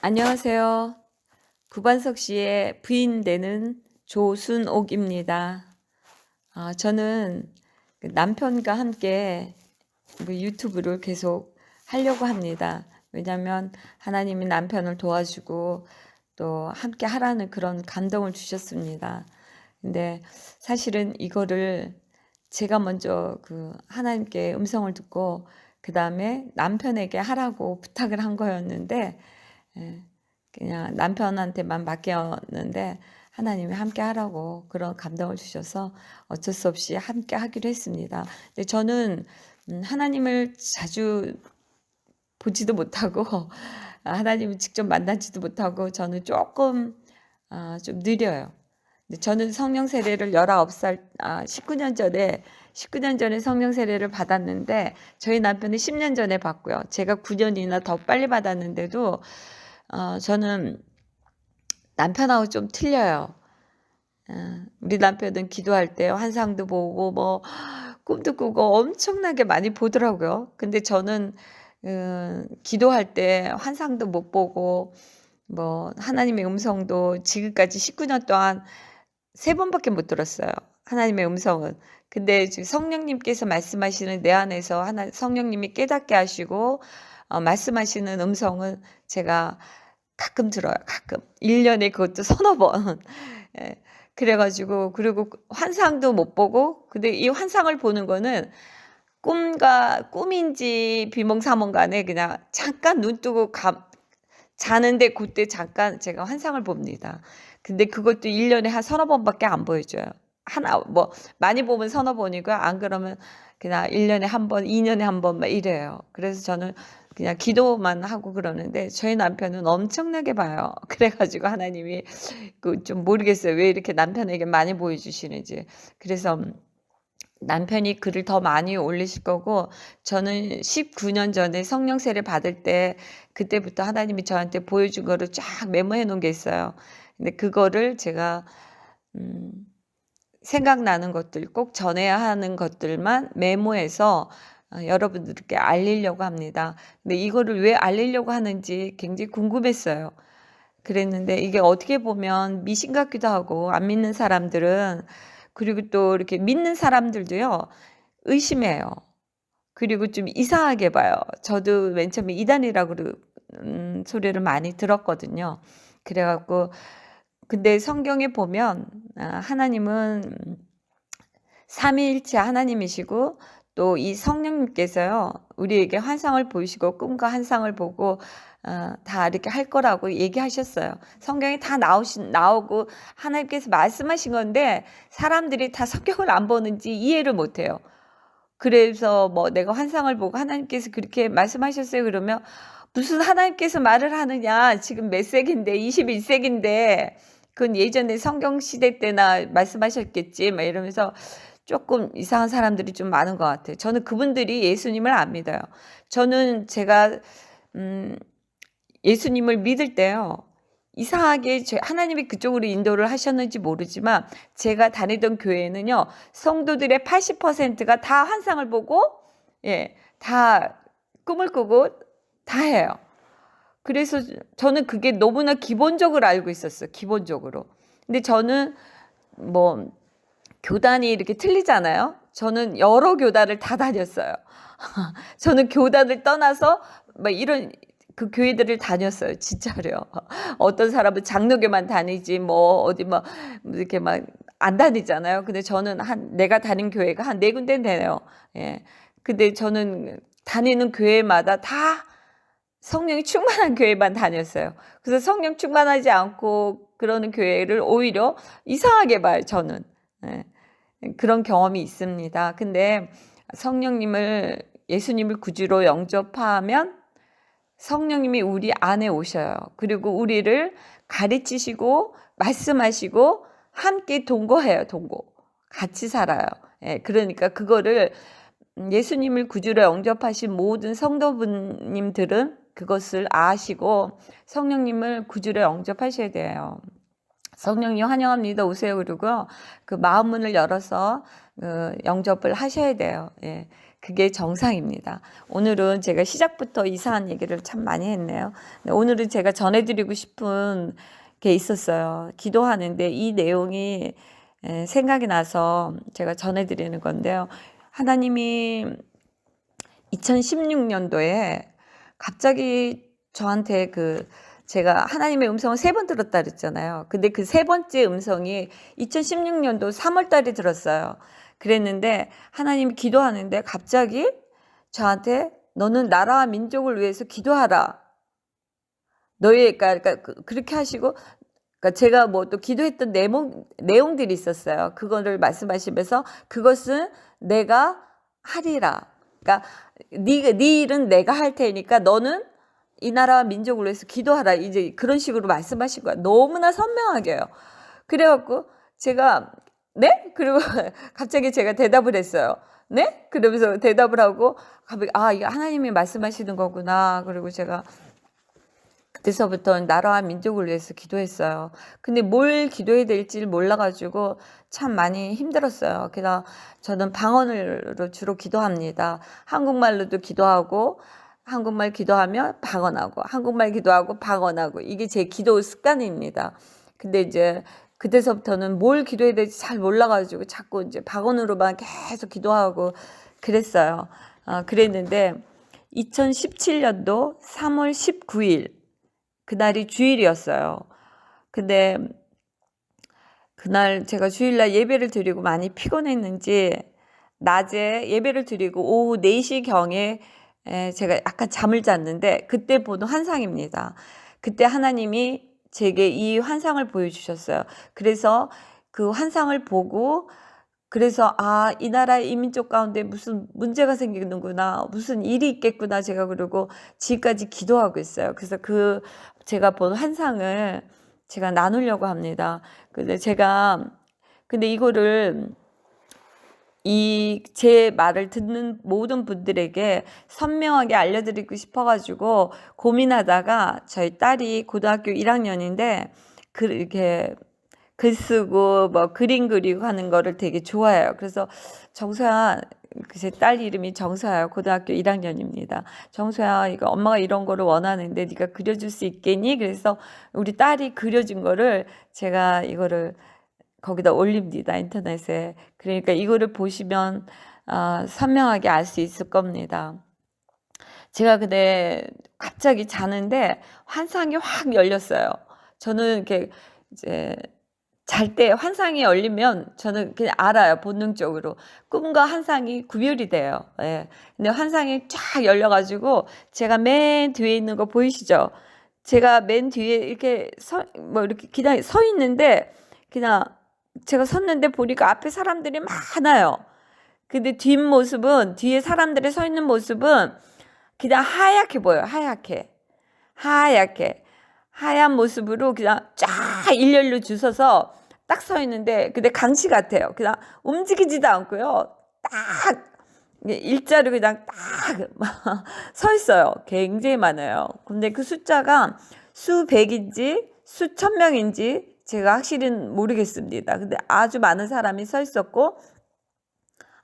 안녕하세요. 구반석 씨의 부인 되는 조순옥입니다. 저는 그 남편과 함께 유튜브를 계속 하려고 합니다. 왜냐하면 하나님이 남편을 도와주고 또 함께 하라는 그런 감동을 주셨습니다. 근데 사실은 이거를 제가 먼저 하나님께 음성을 듣고 그 다음에 남편에게 하라고 부탁을 한 거였는데, 예, 그냥 남편한테만 맡겼는데 하나님이 함께 하라고 그런 감동을 주셔서 어쩔 수 없이 함께 하기로 했습니다. 근데 저는 하나님을 자주 보지도 못하고 하나님을 직접 만나지도 못하고 저는 조금 좀 느려요. 근데 저는 성령 세례를 19년 전에 성령 세례를 받았는데 저희 남편은 10년 전에 받고요. 제가 9년이나 더 빨리 받았는데도 저는 남편하고 좀 틀려요. 우리 남편은 기도할 때 환상도 보고 뭐 꿈도 꾸고 엄청나게 많이 보더라고요. 근데 저는 기도할 때 환상도 못 보고 뭐 하나님의 음성도 지금까지 19년 동안 3번밖에 못 들었어요. 하나님의 음성은. 근데 지금 성령님께서 말씀하시는 내 안에서 성령님이 깨닫게 하시고 말씀하시는 음성은 제가 가끔 들어요. 가끔. 1년에 그것도 서너 번. 예. 그래가지고 그리고 환상도 못 보고, 근데 이 환상을 보는 거는 꿈인지 비몽사몽 간에 그냥 잠깐 눈 뜨고 자는데 그때 잠깐 제가 환상을 봅니다. 근데 그것도 1년에 한 서너 번밖에 안 보여줘요. 하나 뭐 많이 보면 서너 번이고요. 안 그러면 그냥 1년에 한 번, 2년에 한 번 막 이래요. 그래서 저는 그냥 기도만 하고 그러는데 저희 남편은 엄청나게 봐요. 그래가지고 하나님이 좀 모르겠어요. 왜 이렇게 남편에게 많이 보여주시는지. 그래서 남편이 글을 더 많이 올리실 거고, 저는 19년 전에 성령 세례 받을 때 그때부터 하나님이 저한테 보여준 거를 쫙 메모해 놓은 게 있어요. 근데 그거를 제가 생각나는 것들, 꼭 전해야 하는 것들만 메모해서 여러분들께 알리려고 합니다. 근데 이거를 왜 알리려고 하는지 굉장히 궁금했어요. 그랬는데 이게 어떻게 보면 미신 같기도 하고, 안 믿는 사람들은, 그리고 또 이렇게 믿는 사람들도요, 의심해요. 그리고 좀 이상하게 봐요. 저도 맨 처음에 이단이라고 소리를 많이 들었거든요. 그래갖고 근데 성경에 보면 하나님은 삼위일체 하나님이시고 또 이 성령님께서요 우리에게 환상을 보이시고 꿈과 환상을 보고 다 이렇게 할 거라고 얘기하셨어요. 성경에 다 나오고 하나님께서 말씀하신 건데 사람들이 다 성경을 안 보는지 이해를 못해요. 그래서 뭐 내가 환상을 보고 하나님께서 그렇게 말씀하셨어요 그러면, 무슨 하나님께서 말을 하느냐, 지금 몇 세기인데 21세기인데 그건 예전에 성경 시대 때나 말씀하셨겠지 막 이러면서 조금 이상한 사람들이 좀 많은 것 같아요. 저는 그분들이 예수님을 안 믿어요. 저는 제가 예수님을 믿을 때요, 이상하게 하나님이 그쪽으로 인도를 하셨는지 모르지만 제가 다니던 교회는요, 성도들의 80%가 다 환상을 보고, 다 꿈을 꾸고 다 해요. 그래서 저는 그게 너무나 기본적으로 알고 있었어요. 기본적으로. 근데 저는 뭐 교단이 이렇게 틀리잖아요. 저는 여러 교단을 다 다녔어요. 저는 교단을 떠나서 막 이런 교회들을 다녔어요. 진짜로요. 어떤 사람은 장로교만 다니지 뭐 어디 뭐 이렇게 막 안 다니잖아요. 근데 저는 내가 다닌 교회가 한 4군데 되네요. 예. 근데 저는 다니는 교회마다 다 성령이 충만한 교회만 다녔어요. 그래서 성령 충만하지 않고 그러는 교회를 오히려 이상하게 봐요, 저는. 예. 그런 경험이 있습니다. 근데 예수님을 구주로 영접하면 성령님이 우리 안에 오셔요. 그리고 우리를 가르치시고 말씀하시고 함께 동거해요. 같이 살아요. 그러니까 그거를 예수님을 구주로 영접하신 모든 성도분님들은 그것을 아시고 성령님을 구주로 영접하셔야 돼요. 성령님 환영합니다. 오세요. 그리고 그 마음 문을 열어서 영접을 하셔야 돼요. 그게 정상입니다. 오늘은 제가 시작부터 이상한 얘기를 참 많이 했네요. 오늘은 제가 전해드리고 싶은 게 있었어요. 기도하는데 이 내용이 생각이 나서 제가 전해드리는 건데요. 하나님이 2016년도에 갑자기 저한테 제가 하나님의 음성을 3번 들었다 그랬잖아요. 근데 그 3번째 음성이 2016년도 3월 달에 들었어요. 그랬는데 하나님이 기도하는데 갑자기 저한테 너는 나라와 민족을 위해서 기도하라. 그러니까 그렇게 하시고, 그러니까 제가 뭐 또 기도했던 내용들이 있었어요. 그거를 말씀하시면서 그것은 내가 하리라. 그러니까 네 일은 내가 할 테니까 너는 이 나라와 민족을 위해서 기도하라. 이제 그런 식으로 말씀하신 거야. 너무나 선명하게요. 그래갖고 제가 네? 그리고 갑자기 제가 대답을 했어요. 네? 그러면서 대답을 하고 이게 하나님이 말씀하시는 거구나. 그리고 제가 그때서부터 나라와 민족을 위해서 기도했어요. 근데 뭘 기도해야 될지 몰라가지고 참 많이 힘들었어요. 그래서 저는 방언으로 주로 기도합니다. 한국말로도 기도하고, 한국말 기도하면 방언하고, 한국말 기도하고 방언하고, 이게 제 기도 습관입니다. 근데 이제 그때서부터는 뭘 기도해야 될지 잘 몰라가지고 자꾸 이제 방언으로만 계속 기도하고 그랬어요. 그랬는데 2017년도 3월 19일 그날이 주일이었어요. 근데 그날 제가 주일날 예배를 드리고 많이 피곤했는지 낮에 예배를 드리고 오후 4시경에 제가 약간 잠을 잤는데 그때 본 환상입니다. 그때 하나님이 제게 이 환상을 보여주셨어요. 그래서 그 환상을 보고 그래서 이 나라 이민족 가운데 무슨 문제가 생기는구나, 무슨 일이 있겠구나 제가 그러고 지금까지 기도하고 있어요. 그래서 제가 본 환상을 제가 나누려고 합니다. 근데 이거를 제 말을 듣는 모든 분들에게 선명하게 알려드리고 싶어가지고 고민하다가 저희 딸이 고등학교 1학년인데 이렇게 글 쓰고 뭐 그림 그리고 하는 거를 되게 좋아해요. 그래서 정서야, 제 딸 이름이 정서야, 고등학교 1학년입니다. 정서야, 이거 엄마가 이런 거를 원하는데 네가 그려줄 수 있겠니? 그래서 우리 딸이 그려준 거를 제가 이거를 거기다 올립니다, 인터넷에. 그러니까 이거를 보시면 선명하게 알 수 있을 겁니다. 제가 근데 갑자기 자는데 환상이 확 열렸어요. 저는 이렇게 이제 잘 때 환상이 열리면 저는 그냥 알아요, 본능적으로. 꿈과 환상이 구별이 돼요. 예. 근데 환상이 쫙 열려가지고 제가 맨 뒤에 있는 거 보이시죠? 제가 맨 뒤에 이렇게 이렇게 그냥 서 있는데 그냥 제가 섰는데 보니까 앞에 사람들이 많아요. 근데 뒤에 사람들이 서 있는 모습은 그냥 하얗게 보여요. 하얗게. 하얀 모습으로 그냥 쫙 일렬로 주셔서 딱 서 있는데, 근데 강시 같아요. 그냥 움직이지도 않고요. 딱 일자로 그냥 딱 서 있어요. 굉장히 많아요. 근데 그 숫자가 수백인지 수천 명인지 제가 확실히는 모르겠습니다. 근데 아주 많은 사람이 서 있었고,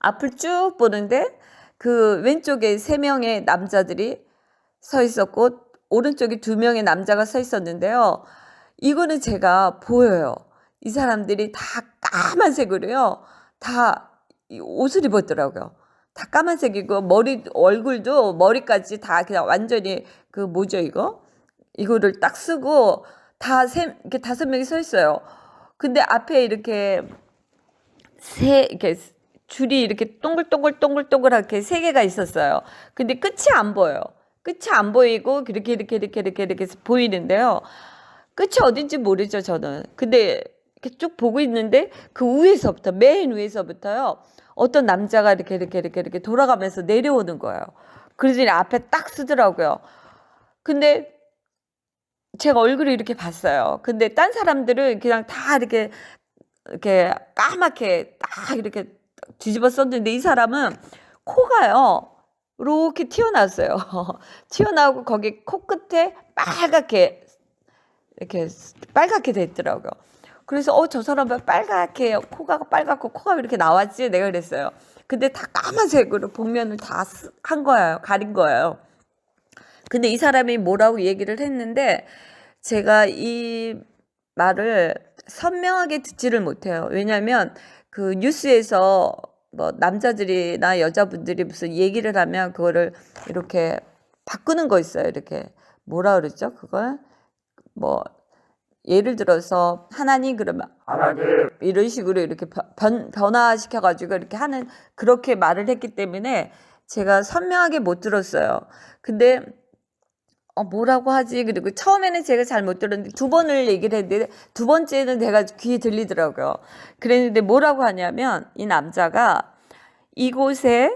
앞을 쭉 보는데 그 왼쪽에 3명의 남자들이 서 있었고 오른쪽에 2명의 남자가 서 있었는데요. 이거는 제가 보여요. 이 사람들이 다 까만색으로요. 다 옷을 입었더라고요. 다 까만색이고 얼굴도 머리까지 다 그냥 완전히 뭐죠 이거? 이거를 딱 쓰고 이렇게 5명이 서 있어요. 근데 앞에 이렇게 이렇게 줄이 이렇게 동글동글하게 3개가 있었어요. 근데 끝이 안 보여요. 끝이 안 보이고 이렇게 보이는데요. 끝이 어딘지 모르죠, 저는. 근데 이렇게 쭉 보고 있는데 맨 위에서부터요. 어떤 남자가 이렇게 돌아가면서 내려오는 거예요. 그러더니 앞에 딱 쓰더라고요. 근데 제가 얼굴을 이렇게 봤어요. 근데 딴 사람들은 그냥 다 이렇게 까맣게 딱 이렇게 뒤집어 썼는데 이 사람은 코가요. 이렇게 튀어나왔어요. 튀어나오고 거기 코끝에 빨갛게 됐더라고요. 그래서 저 사람은 코가 빨갛고 코가 이렇게 나왔지? 내가 그랬어요. 근데 다 까만색으로 복면을 다 한 거예요. 가린 거예요. 근데 이 사람이 뭐라고 얘기를 했는데 제가 이 말을 선명하게 듣지를 못해요. 왜냐하면 그 뉴스에서 뭐 남자들이나 여자분들이 무슨 얘기를 하면 그거를 이렇게 바꾸는 거 있어요. 이렇게 뭐라 그러죠? 그걸 뭐 예를 들어서 하나님 그러면 하나님 이런 식으로 이렇게 변화시켜 가지고 이렇게 하는 그렇게 말을 했기 때문에 제가 선명하게 못 들었어요. 근데 뭐라고 하지? 그리고 처음에는 제가 잘 못 들었는데 두 번을 얘기를 했는데 두 번째는 내가 귀에 들리더라고요. 그랬는데 뭐라고 하냐면 이 남자가 이곳에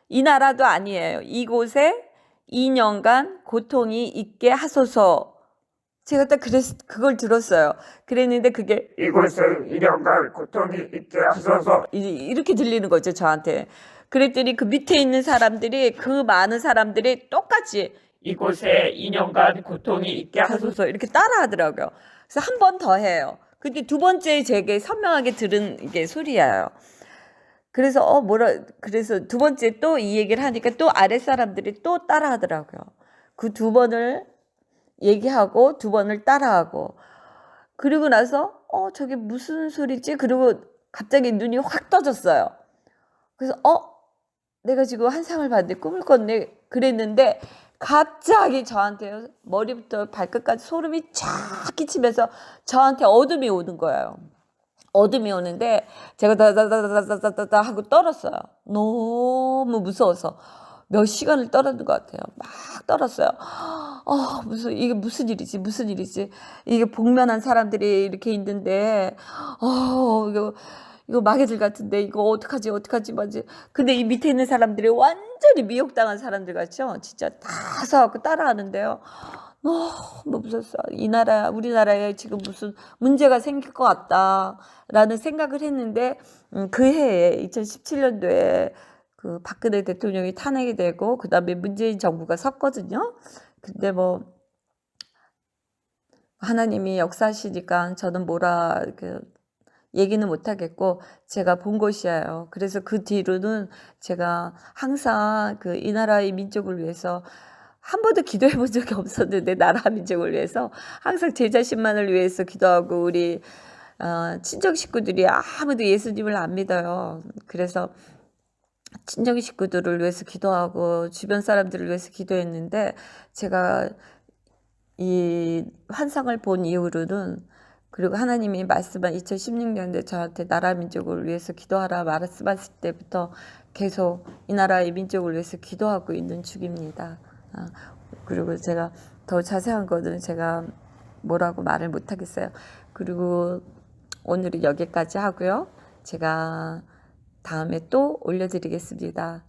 이 나라도 아니에요. 이곳에 2년간 고통이 있게 하소서. 제가 딱 그걸 들었어요. 그랬는데 그게 이곳에 2년간 고통이 있게 하소서. 이렇게 들리는 거죠, 저한테. 그랬더니 그 밑에 있는 사람들이 그 많은 사람들이 똑같이 이곳에 2년간 고통이 있게 하소서. 하소서 이렇게 따라하더라고요. 그래서 한 번 더 해요. 근데 두 번째 제게 선명하게 들은 이게 소리예요. 그래서 그래서 두 번째 또 이 얘기를 하니까 또 아랫 사람들이 또 따라하더라고요. 그 두 번을 얘기하고 두 번을 따라하고 그리고 나서 저게 무슨 소리지? 그리고 갑자기 눈이 확 떠졌어요. 그래서 내가 지금 환상을 봤는데 꿈을 꿨네 그랬는데 갑자기 저한테 머리부터 발끝까지 소름이 쫙 끼치면서 저한테 어둠이 오는 거예요. 어둠이 오는데 제가 다다다다다다다 하고 떨었어요. 너무 무서워서 몇 시간을 떨었는 것 같아요. 막 떨었어요. 이게 무슨 일이지? 이게 복면한 사람들이 이렇게 있는데, 이거 마개들 같은데, 이거 어떡하지, 뭐지. 근데 이 밑에 있는 사람들이 완전히 미혹당한 사람들 같죠? 진짜 다 서갖고 따라하는데요. 너무 무섭어요. 우리나라에 지금 무슨 문제가 생길 것 같다라는 생각을 했는데, 그 해에 2017년도에 그 박근혜 대통령이 탄핵이 되고 그 다음에 문재인 정부가 섰거든요. 근데 뭐 하나님이 역사하시니까 저는 얘기는 못하겠고 제가 본 것이에요. 그래서 그 뒤로는 제가 항상 이 나라의 민족을 위해서 한 번도 기도해 본 적이 없었는데 나라 민족을 위해서 항상 제 자신만을 위해서 기도하고 우리 친정 식구들이 아무도 예수님을 안 믿어요. 그래서 친정 식구들을 위해서 기도하고 주변 사람들을 위해서 기도했는데 제가 이 환상을 본 이후로는 그리고 하나님이 말씀한 2016년도에 저한테 나라 민족을 위해서 기도하라 말씀하실 때부터 계속 이 나라의 민족을 위해서 기도하고 있는 중입니다. 그리고 제가 더 자세한 거는 제가 뭐라고 말을 못 하겠어요. 그리고 오늘은 여기까지 하고요. 제가 다음에 또 올려드리겠습니다.